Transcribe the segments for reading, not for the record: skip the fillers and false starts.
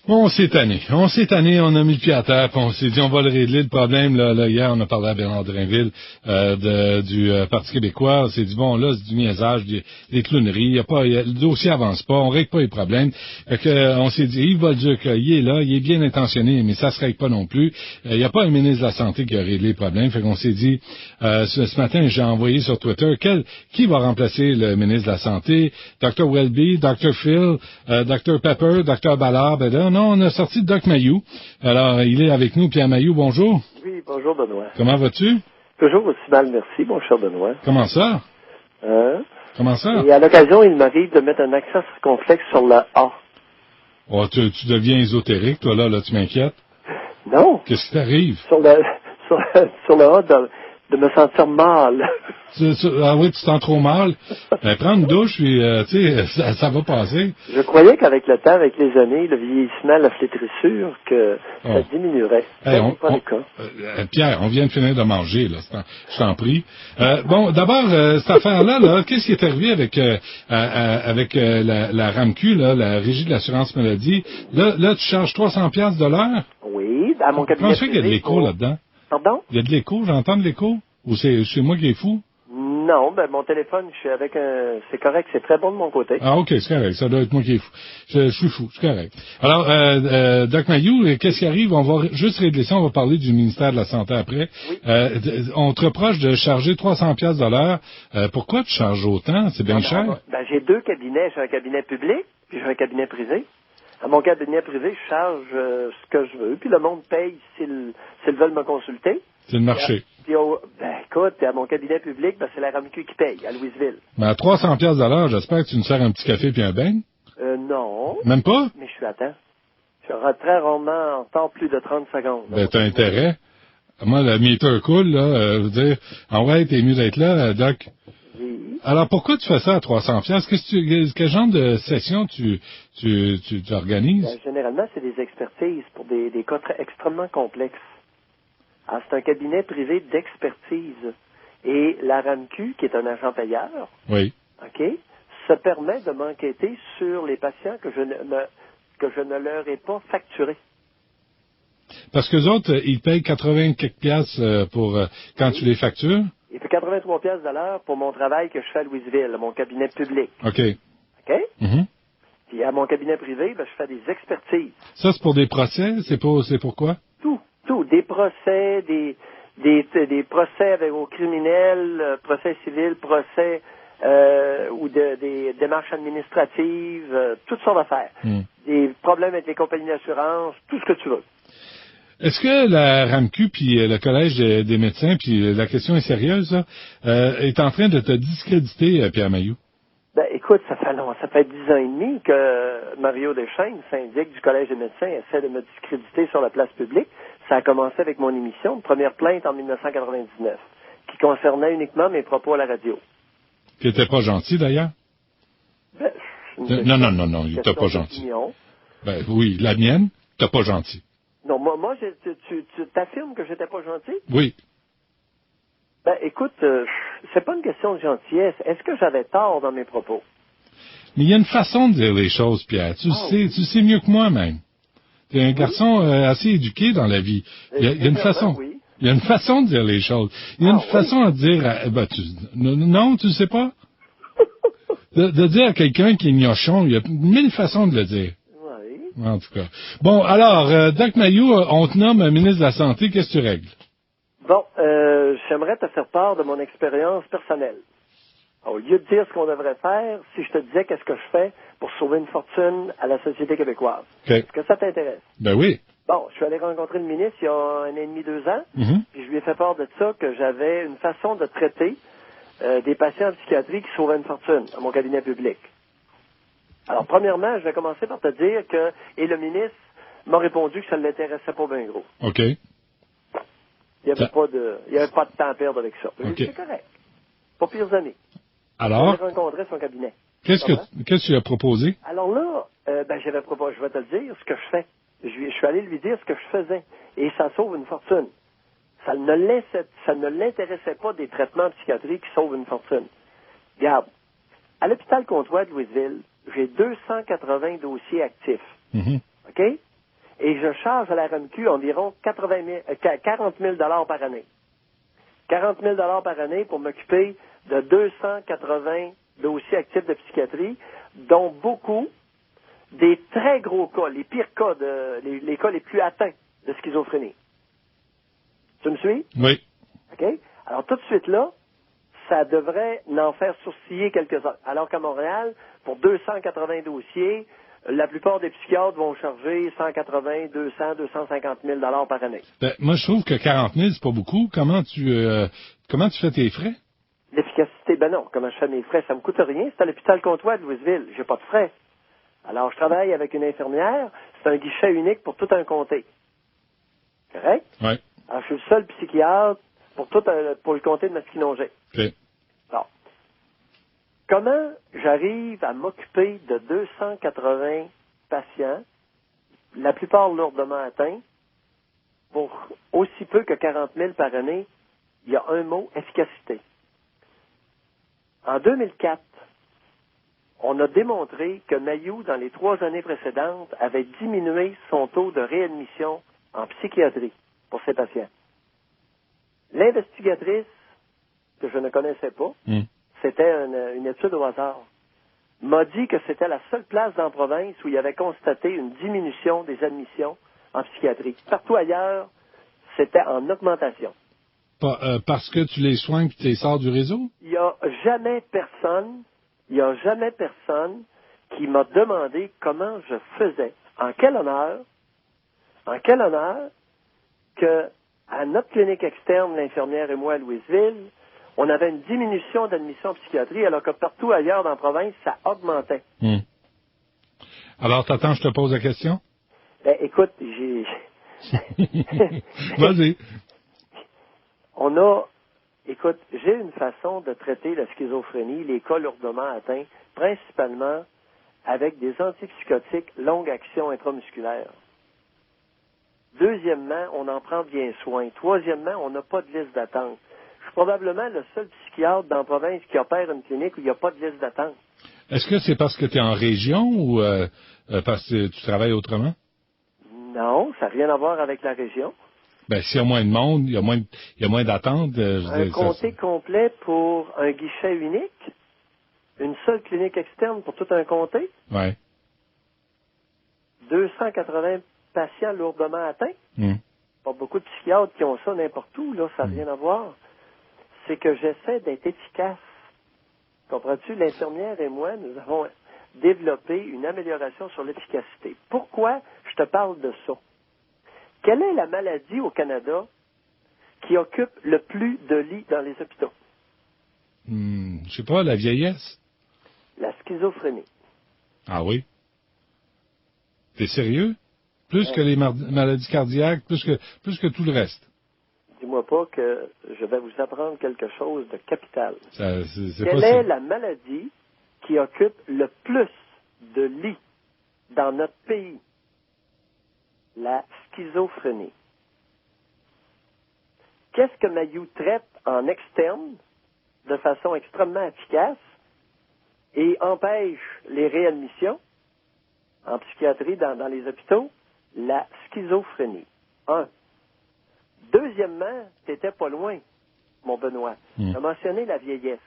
On s'est tanné, on a mis le pied à terre, puis on s'est dit on va le régler le problème. Là, hier, on a parlé à Bernard Drinville du Parti québécois. On s'est dit bon là, c'est du niaisage, des clowneries, le dossier avance pas, on règle pas les problèmes. Fait que, on s'est dit Yves Bolduc, il est là, il est bien intentionné, mais ça se règle pas non plus. Il n'y a pas un ministre de la Santé qui a réglé les problèmes. Fait qu'on s'est dit ce matin, j'ai envoyé sur Twitter qui va remplacer le ministre de la Santé, Dr. Welby, Dr. Phil, Dr. Pepper, Dr. Ballard. Ben là, non, on a sorti Doc Mayou. Alors, il est avec nous. Pierre Mayou, bonjour. Oui, bonjour Benoît. Comment vas-tu? Toujours aussi mal, merci, mon cher Benoît. Comment ça? Comment ça? Et à l'occasion, il m'arrive de mettre un accent circonflexe sur le A. Oh, tu deviens ésotérique, toi, là, tu m'inquiètes? Non. Qu'est-ce qui t'arrive? Sur le A de me sentir mal. Ah oui, tu te sens trop mal. Prends une douche, puis, tu sais, ça va passer. Je croyais qu'avec le temps, avec les années, le vieillissement, la flétrissure, que ça diminuerait. Hey, pas le cas. Pierre, on vient de finir de manger, là. Je t'en prie. Bon, d'abord, cette affaire-là, qu'est-ce qui est arrivé avec la RAMQ, là, la Régie de l'assurance maladie? Là, tu charges 300$ de l'heure? Oui, à mon cabinet. Comment ça qu'il y a de l'écho là-dedans? Pardon? Il y a de l'écho, j'entends de l'écho? Ou c'est moi qui est fou? Non, mon téléphone, je suis avec c'est correct, c'est très bon de mon côté. Ah, ok, c'est correct, ça doit être moi qui est fou. Je suis fou, c'est correct. Alors, Doc Mayou, qu'est-ce qui arrive? On va juste régler ça, on va parler du ministère de la Santé après. Oui. On te reproche de charger 300$ de l'heure. Pourquoi tu charges autant? C'est bien cher? J'ai deux cabinets, j'ai un cabinet public, puis j'ai un cabinet privé. À mon cabinet privé, je charge ce que je veux, puis le monde paye s'ils veulent me consulter. C'est le marché. Puis, écoute, à mon cabinet public, c'est la RAMQ qui paye, à Louisville. Mais à 300$ de l'heure, j'espère que tu nous sers un petit café puis un bain? Non. Même pas? Mais je suis à temps. Je serai très rarement en temps plus de 30 secondes. Ben, t'as intérêt. Moi, le meter cool, là, je veux dire, ouais, t'es mieux d'être là, Doc. Oui. Alors, pourquoi tu fais ça à 300$? Quel genre de session tu organises? Généralement, c'est des expertises pour des cas extrêmement complexes. Alors, c'est un cabinet privé d'expertise. Et la RAMQ, qui est un agent payeur, oui, OK, se permet de m'enquêter sur les patients que je ne leur ai pas facturés. Parce qu'eux autres, ils payent 80 quelques piastres pour quand tu les factures. Il fait 83$ de l'heure pour mon travail que je fais à Louisville, à mon cabinet public. OK. OK? Mm-hmm. Puis à mon cabinet privé, je fais des expertises. Ça, c'est pour des procès? C'est pour quoi? Tout. Des procès, des procès aux criminels, procès civils, procès ou des démarches administratives, toutes sortes d'affaires. Des problèmes avec les compagnies d'assurance, tout ce que tu veux. Est-ce que la RAMQ puis le Collège des médecins, puis la question est sérieuse, là, est en train de te discréditer, Pierre Mayou? Écoute, ça fait 10 ans et demi que Mario Deschênes, syndic du Collège des médecins, essaie de me discréditer sur la place publique. Ça a commencé avec mon émission, une première plainte en 1999, qui concernait uniquement mes propos à la radio. Qui était pas gentil, d'ailleurs? Non, il était pas gentil. Ben oui, la mienne, t'es pas gentil. Non, moi, tu t'affirmes que j'étais pas gentil? Oui. Écoute, c'est pas une question de gentillesse. Est-ce que j'avais tort dans mes propos? Mais il y a une façon de dire les choses, Pierre. Tu sais mieux que moi, même. Tu es un garçon assez éduqué dans la vie. Il y a une façon. Oui. Il y a une façon de dire les choses. Il y a une façon de dire... non, tu sais pas? de dire à quelqu'un qui est gnochon, il y a 1000 façons de le dire. Oui. En tout cas. Bon, alors, Doc Mayou, on te nomme ministre de la Santé. Qu'est-ce que tu règles? Bon, j'aimerais te faire part de mon expérience personnelle. Au lieu de dire ce qu'on devrait faire, si je te disais qu'est-ce que je fais pour sauver une fortune à la société québécoise. Okay. Est-ce que ça t'intéresse? Ben oui. Bon, je suis allé rencontrer le ministre il y a 1 an et demi, 2 ans, puis je lui ai fait part de ça, que j'avais une façon de traiter des patients en psychiatrie qui sauvaient une fortune à mon cabinet public. Alors, premièrement, je vais commencer par te dire que, et le ministre m'a répondu que ça ne l'intéressait pas bien gros. OK. Il n'y avait pas de temps à perdre avec ça. Okay. C'est correct. Pas pires années. Alors? Je rencontrais son cabinet. Qu'est-ce que tu as proposé? Alors là, j'avais proposé, je vais te le dire, ce que je fais. Je suis allé lui dire ce que je faisais. Et ça sauve une fortune. Ça ne l'intéressait pas des traitements psychiatriques qui sauvent une fortune. Regarde, à l'hôpital Comtois de Louisville, j'ai 280 dossiers actifs. OK? Et je charge à la RMQ environ 40 000 par année. 40 000 par année pour m'occuper de 280 dossiers actifs de psychiatrie, dont beaucoup des très gros cas, les pires cas, les cas les plus atteints de schizophrénie. Tu me suis? Oui. OK? Alors, tout de suite là, ça devrait en faire sourciller quelques-uns. Alors qu'à Montréal, pour 280 dossiers, la plupart des psychiatres vont charger 180, 200, 250 000 par année. Ben, moi, je trouve que 40 000, c'est pas beaucoup. Comment tu fais tes frais? L'efficacité, ben non. Comment je fais mes frais? Ça me coûte rien. C'est à l'hôpital Comtois de Louisville. J'ai pas de frais. Alors, je travaille avec une infirmière. C'est un guichet unique pour tout un comté. Correct? Oui. Alors, je suis le seul psychiatre pour le comté de Masquinongé. OK. Alors, comment j'arrive à m'occuper de 280 patients, la plupart lourdement atteints, pour aussi peu que 40 000 par année? Il y a un mot, efficacité. En 2004, on a démontré que Mayou, dans les 3 années précédentes, avait diminué son taux de réadmission en psychiatrie pour ses patients. L'investigatrice, que je ne connaissais pas, c'était une étude au hasard, m'a dit que c'était la seule place dans la province où il avait constaté une diminution des admissions en psychiatrie. Partout ailleurs, c'était en augmentation. Parce que tu les soignes et tu les sors du réseau? Il n'y a jamais personne qui m'a demandé comment je faisais, en quel honneur, que à notre clinique externe, l'infirmière et moi à Louisville, on avait une diminution d'admission en psychiatrie, alors que partout ailleurs dans la province, ça augmentait. Alors, t'attends, je te pose la question? Ben, écoute, Vas-y. J'ai une façon de traiter la schizophrénie, les cas lourdement atteints, principalement avec des antipsychotiques longue action intramusculaire. Deuxièmement, on en prend bien soin. Troisièmement, on n'a pas de liste d'attente. Je suis probablement le seul psychiatre dans la province qui opère une clinique où il n'y a pas de liste d'attente. Est-ce que c'est parce que tu es en région ou parce que tu travailles autrement? Non, ça n'a rien à voir avec la région. Ben, s'il y a moins de monde, il y a moins d'attente. Un comté complet pour un guichet unique? Une seule clinique externe pour tout un comté? Oui. 280 patients lourdement atteints? Pas beaucoup de psychiatres qui ont ça n'importe où, là, ça n'a rien à voir. C'est que j'essaie d'être efficace. Comprends-tu? L'infirmière et moi, nous avons développé une amélioration sur l'efficacité. Pourquoi je te parle de ça? Quelle est la maladie au Canada qui occupe le plus de lits dans les hôpitaux? Je sais pas, la vieillesse? La schizophrénie. Ah oui? T'es sérieux? Plus que les maladies cardiaques, plus que tout le reste. Dis-moi pas que je vais vous apprendre quelque chose de capital. Quelle est la maladie qui occupe le plus de lits dans notre pays? La schizophrénie. Qu'est-ce que Mayou traite en externe de façon extrêmement efficace et empêche les réadmissions en psychiatrie dans les hôpitaux? La schizophrénie. 1. Deuxièmement, t'étais pas loin, mon Benoît. Tu as mentionné la vieillesse.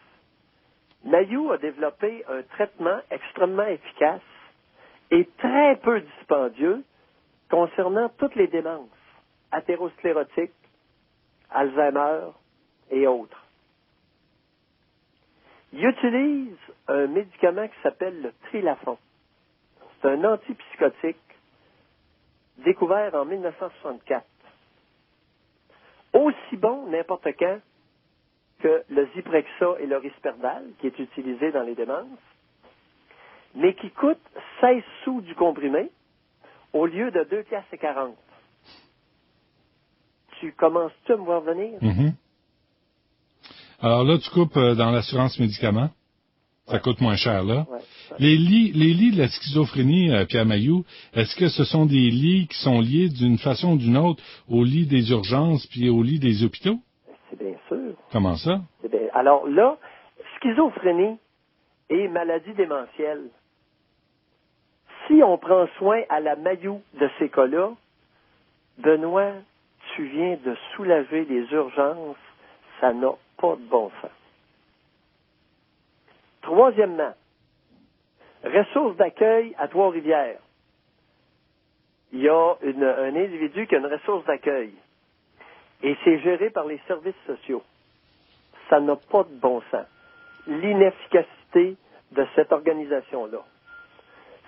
Mayou a développé un traitement extrêmement efficace et très peu dispendieux concernant toutes les démences, athérosclérotiques, Alzheimer et autres. Il utilise un médicament qui s'appelle le Trilafon. C'est un antipsychotique découvert en 1964. Aussi bon n'importe quand que le Zyprexa et le Risperdal, qui est utilisé dans les démences, mais qui coûte 16 sous du comprimé au lieu de 2,40 $. Tu commences-tu à me voir venir? Alors là, tu coupes dans l'assurance médicaments. Ça coûte moins cher, là. Ouais. Les lits de la schizophrénie, Pierre Mayou, est-ce que ce sont des lits qui sont liés d'une façon ou d'une autre aux lits des urgences puis aux lits des hôpitaux? C'est bien sûr. Comment ça? Alors là, schizophrénie et maladie démentielle, si on prend soin à la Mayou de ces cas-là, Benoît, tu viens de soulager les urgences, ça n'a pas de bon sens. Troisièmement, ressources d'accueil à Trois-Rivières. Il y a un individu qui a une ressource d'accueil et c'est géré par les services sociaux. Ça n'a pas de bon sens. L'inefficacité de cette organisation-là.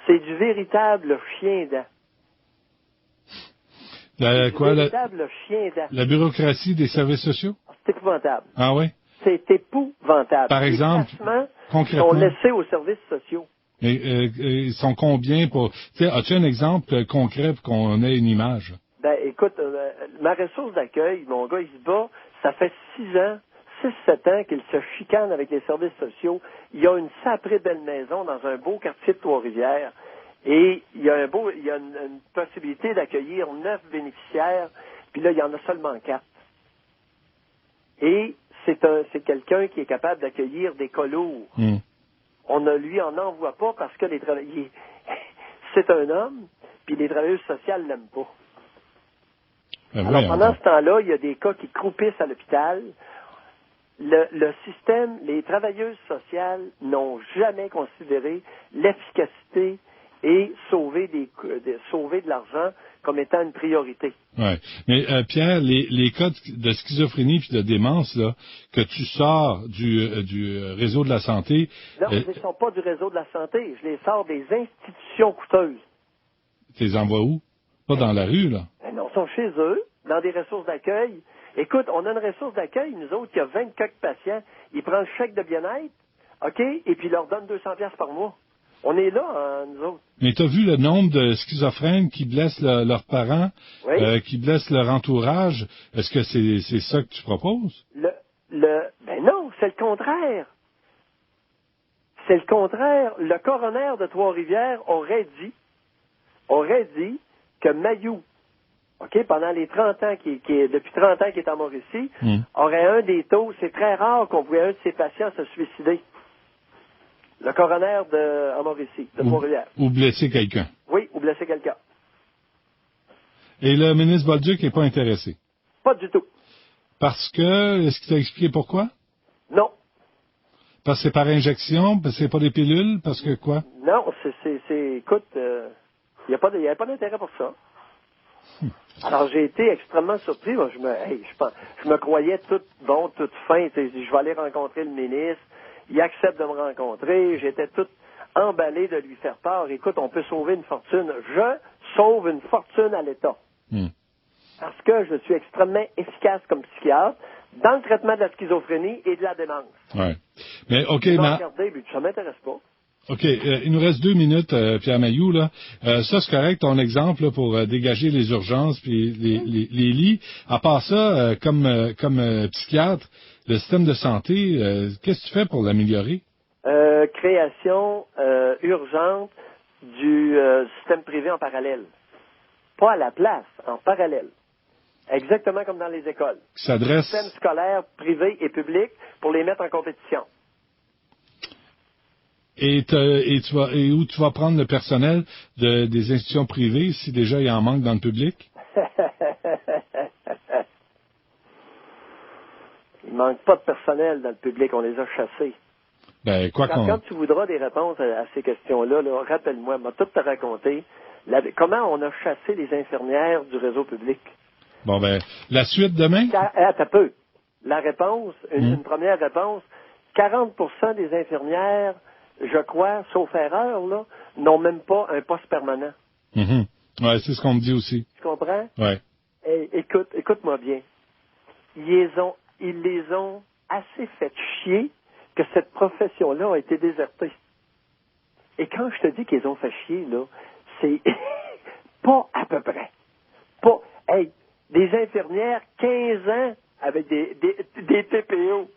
C'est du véritable chien dent. La bureaucratie des services sociaux? C'est épouvantable. Ah oui? C'est épouvantable. Par exemple, concrètement, sont laissés aux services sociaux. Mais ils sont combien pour... As-tu un exemple concret pour qu'on ait une image? Ben, écoute, ma ressource d'accueil, mon gars, il se bat, ça fait 6-7 ans qu'il se chicane avec les services sociaux. Il y a une sacrée belle maison dans un beau quartier de Trois-Rivières. Et il y a une possibilité d'accueillir 9 bénéficiaires, puis là, il y en a seulement 4. Et c'est quelqu'un qui est capable d'accueillir des cas lourds. Lui en envoie pas parce que c'est un homme, puis les travailleurs sociaux l'aiment pas. Alors, pendant ce temps-là, il y a des cas qui croupissent à l'hôpital. Le système, les travailleuses sociales n'ont jamais considéré l'efficacité et sauver de l'argent comme étant une priorité. Oui. Mais Pierre, les cas de schizophrénie puis de démence là, que tu sors du réseau de la santé... Non, ils ne sont pas du réseau de la santé. Je les sors des institutions coûteuses. Tu les envoies où? Pas dans la rue, là? Ben non, ils sont chez eux, dans des ressources d'accueil. Écoute, on a une ressource d'accueil, nous autres, il y a 24 patients. Ils prennent le chèque de bien-être, OK, et puis ils leur donnent 200$ par mois. On est là, hein, nous autres. Mais tu as vu le nombre de schizophrènes qui blessent leurs parents, oui. Qui blessent leur entourage. Est-ce que c'est ça que tu proposes? Ben non, c'est le contraire. C'est le contraire. Le coroner de Trois-Rivières aurait dit que Mayou, OK, pendant les 30 ans, depuis 30 ans qu'il est en Mauricie, aurait un des taux, c'est très rare qu'on voit un de ses patients se suicider. Le coroner en Mauricie, de Trois-Rivières. Ou blesser quelqu'un. Oui, ou blesser quelqu'un. Et le ministre Bolduc n'est pas intéressé? Pas du tout. Parce que, est-ce qu'il t'a expliqué pourquoi? Non. Parce que c'est par injection, parce que c'est pas des pilules, parce que quoi? Non, écoute, il n'y avait pas d'intérêt pour ça. Alors, j'ai été extrêmement surpris. Moi, je me croyais tout bon, toute fin. Je vais aller rencontrer le ministre. Il accepte de me rencontrer. J'étais tout emballé de lui faire part. Écoute, on peut sauver une fortune. Je sauve une fortune à l'État. Parce que je suis extrêmement efficace comme psychiatre dans le traitement de la schizophrénie et de la démence. Ouais. Mais, OK, regardez, ça m'intéresse pas. OK, il nous reste 2 minutes, Pierre Mayou, là. Ça, c'est correct, ton exemple, là, pour dégager les urgences puis les lits. À part ça, comme psychiatre, le système de santé, qu'est-ce que tu fais pour l'améliorer? Création urgente du système privé en parallèle. Pas à la place, en parallèle. Exactement comme dans les écoles. Système scolaire privé et public pour les mettre en compétition. Et où tu vas prendre le personnel des institutions privées si déjà il y en manque dans le public? Il manque pas de personnel dans le public, on les a chassés. Ben, Quand tu voudras des réponses à ces questions-là, rappelle-moi, m'a tout te raconter comment on a chassé les infirmières du réseau public. Bon, ben, la suite demain? T'as peu. La réponse, une première réponse, 40% des infirmières, je crois, sauf erreur, là, n'ont même pas un poste permanent. Ouais, c'est ce qu'on me dit aussi. Tu comprends? Ouais. Hey, écoute-moi bien. Ils les ont assez fait chier que cette profession-là a été désertée. Et quand je te dis qu'ils ont fait chier, là, c'est pas à peu près. Pas, des infirmières 15 ans avec des TPO.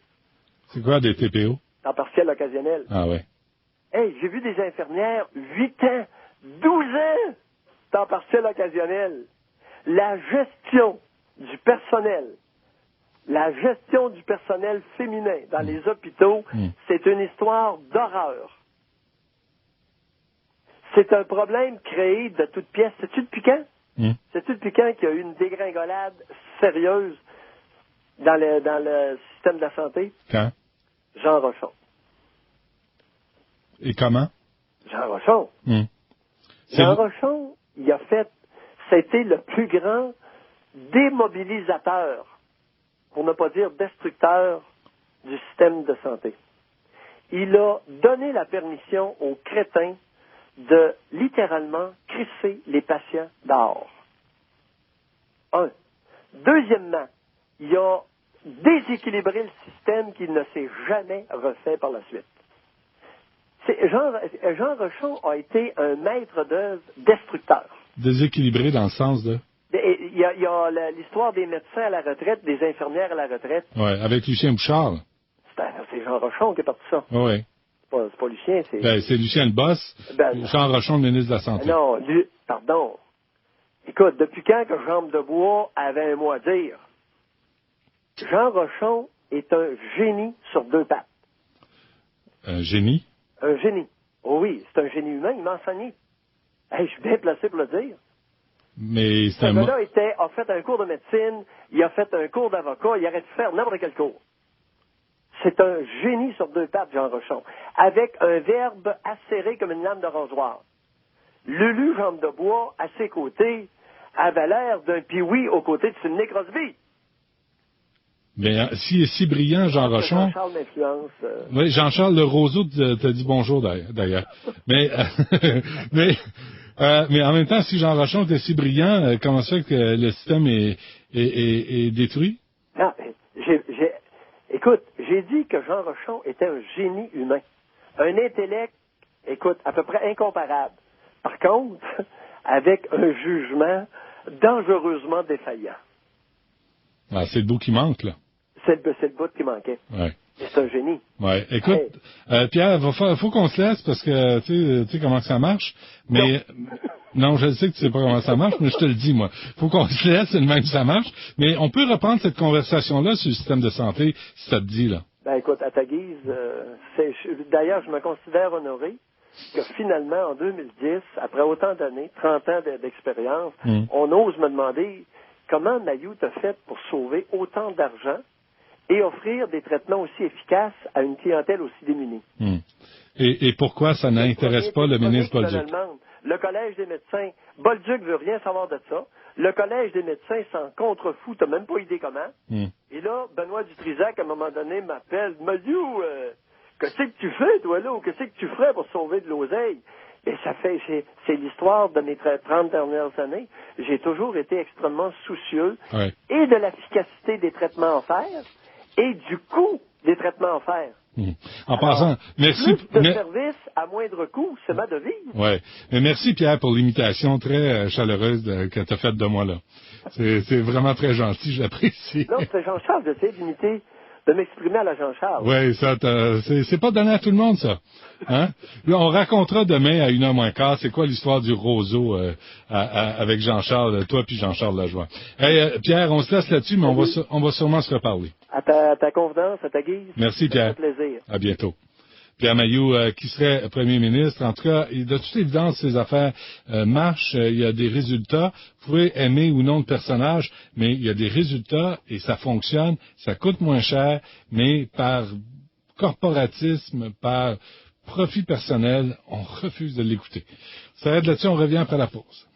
C'est quoi des TPO? Temps partiel occasionnel. Ah ouais. J'ai vu des infirmières 8 ans, 12 ans, temps partiel occasionnel. La gestion du personnel féminin dans les hôpitaux, c'est une histoire d'horreur. C'est un problème créé de toutes pièces. Sais-tu depuis quand? Sais-tu depuis quand qu'il y a eu une dégringolade sérieuse dans le système de la santé? Quand? Jean Rochon. Et comment? Jean Rochon. Jean Rochon, c'était le plus grand démobilisateur, pour ne pas dire destructeur, du système de santé. Il a donné la permission aux crétins de littéralement crisser les patients dehors. Un. Deuxièmement, il a déséquilibré le système qu'il ne s'est jamais refait par la suite. Jean Rochon a été un maître d'œuvre destructeur. Déséquilibré dans le sens de... Il y a l'histoire des médecins à la retraite, des infirmières à la retraite. Oui, avec Lucien Bouchard. C'est Jean Rochon qui est parti ça. Oui. C'est pas Lucien, c'est... c'est Lucien le boss, Jean Rochon, le ministre de la Santé. Non, pardon. Écoute, depuis quand que Jambe de Bois avait un mot à dire? Jean Rochon est un génie sur deux pattes. Un génie? Un génie. Oh oui, c'est un génie humain, il m'a enseigné. Hey, je suis bien placé pour le dire. Mais c'est Ce gars-là a fait un cours de médecine, il a fait un cours d'avocat, il aurait pu faire n'importe quel cours. C'est un génie sur deux pattes, Jean Rochon, avec un verbe acéré comme une lame de rasoir. Lulu Jambe de Bois, à ses côtés, avait l'air d'un pioui aux côtés de Sidney Crosby. Mais s'il est si brillant, Jean Rochon... Jean-Charles m'influence. Oui, Jean-Charles Le Roseau t'a dit bonjour, d'ailleurs. Mais en même temps, si Jean Rochon était si brillant, comment ça fait que le système est détruit? Non, écoute, j'ai dit que Jean Rochon était un génie humain. Un intellect, écoute, à peu près incomparable. Par contre, avec un jugement dangereusement défaillant. Ah, c'est le bout qui manque, là. C'est le bout qui manquait. Ouais. C'est un génie. Ouais. Écoute, Pierre, faut qu'on se laisse parce que tu sais comment ça marche. Mais non, je sais que tu sais pas comment ça marche, mais je te le dis, moi. Faut qu'on se laisse, c'est le même que ça marche. Mais on peut reprendre cette conversation-là sur le système de santé, si ça te dit, là. Ben écoute, à ta guise, d'ailleurs, je me considère honoré que finalement, en 2010, après autant d'années, 30 ans d'expérience, on ose me demander comment Mayout a fait pour sauver autant d'argent et offrir des traitements aussi efficaces à une clientèle aussi démunie. Et pourquoi ça n'intéresse pas le ministre Bolduc? Le Collège des médecins, Bolduc veut rien savoir de ça. Le Collège des médecins s'en contrefout, t'as même pas idée comment. Et là, Benoît Dutrisac, à un moment donné, m'appelle, Mayout, qu'est-ce que tu fais, toi, là, ou qu'est-ce que tu ferais pour sauver de l'oseille? Et c'est l'histoire de mes 30 dernières années. J'ai toujours été extrêmement soucieux et de l'efficacité des traitements offerts et du coût des traitements offerts. En passant, merci. Plus de services à moindre coût, c'est ma devise. Ouais. Mais merci, Pierre, pour l'imitation très chaleureuse que tu as faite de moi, là. C'est vraiment très gentil, j'apprécie. Non, c'est Jean-Charles, j'essaie d'imiter, de m'exprimer à la Jean-Charles. Oui, ça, c'est pas donné à tout le monde, ça. Hein? Là, on racontera demain à 1h moins quart, c'est quoi l'histoire du roseau avec Jean-Charles, toi puis Jean-Charles Lajoie. Hey, Pierre, on se laisse là-dessus, mais on va sûrement se reparler. À ta convenance, à ta guise. Merci, Pierre. Ça fait plaisir. À bientôt. Pierre Mailloux, qui serait premier ministre. En tout cas, de toute évidence, ces affaires marchent. Il y a des résultats. Vous pouvez aimer ou non le personnage, mais il y a des résultats et ça fonctionne. Ça coûte moins cher, mais par corporatisme, par profit personnel, on refuse de l'écouter. Ça aide là-dessus, on revient après la pause.